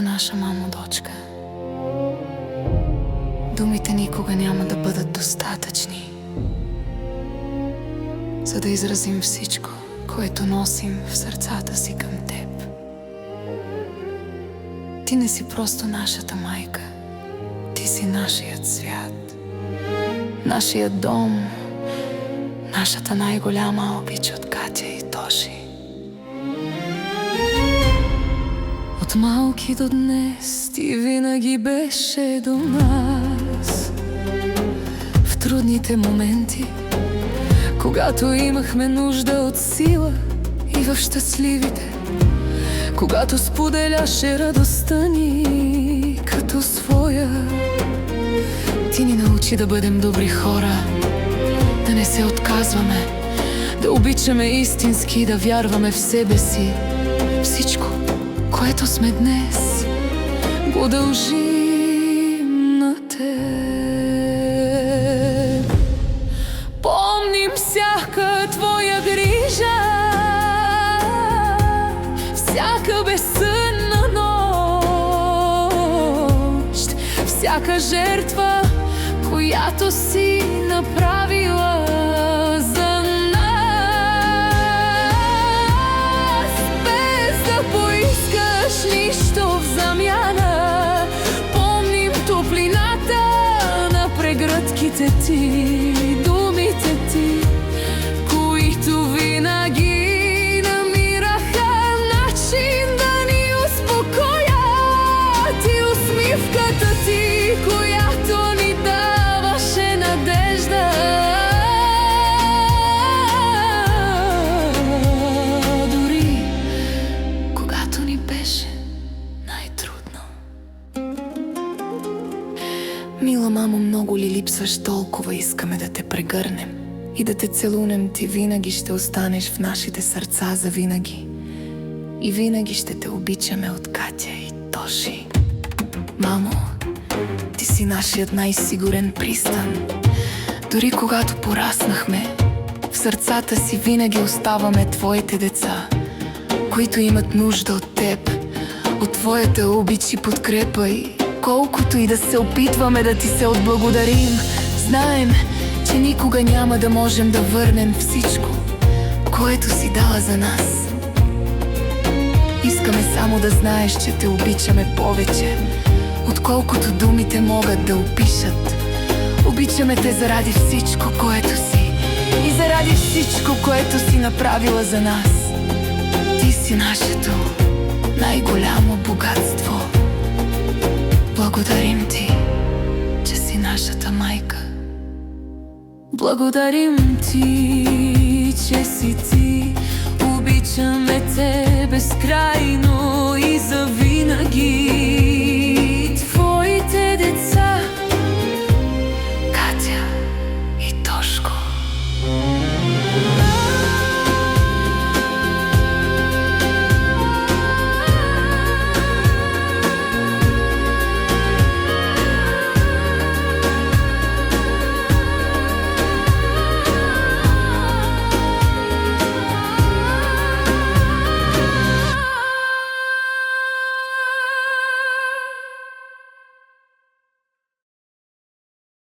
наша мамо, дочка. Думите никога няма да бъдат достатъчни, за да изразим всичко, което носим в сърцата си към теб. Ти не си просто нашата майка. Ти си нашият свят, нашият дом, нашата най-голяма обич от Катя и Тоши. От малки до днес ти винаги беше до нас. В трудните моменти, когато имахме нужда от сила, и в щастливите, когато споделяше радостта ни като своя. Ти ни научи да бъдем добри хора, да не се отказваме, да обичаме истински, да вярваме в себе си. Всичко, което сме днес, го дължим на теб. Помним всяка твоя грижа, всяка безсънна нощ, всяка жертва, която си направила за нас, без да поискаш нищо в замяна. Помним топлината на прегръдките ти, думите ти, които винаги намираха начин да ни успокоят, и усмивката ти, която ни даваше надежда. Дори когато ни беше най-трудно. Мила мамо, много ли липсваш? Толкова искаме да те прегърнем и да те целунем. Ти винаги ще останеш в нашите сърца завинаги. И винаги ще те обичаме от Катя и Тоши. Мамо, ти си нашият най-сигурен пристан. Дори когато пораснахме, в сърцата си винаги оставаме твоите деца, които имат нужда от теб, от твоята обич и подкрепа. И колкото и да се опитваме да ти се отблагодарим, знаем, че никога няма да можем да върнем всичко, което си дала за нас. Искаме само да знаеш, че те обичаме повече, отколкото думите могат да опишат. Обичаме те заради всичко, което си, и заради всичко, което си направила за нас. Ти си нашето най-голямо богатство. Благодарим ти, че си нашата майка. Благодарим ти, че си ти. Обичаме те безкрайно и завинаги.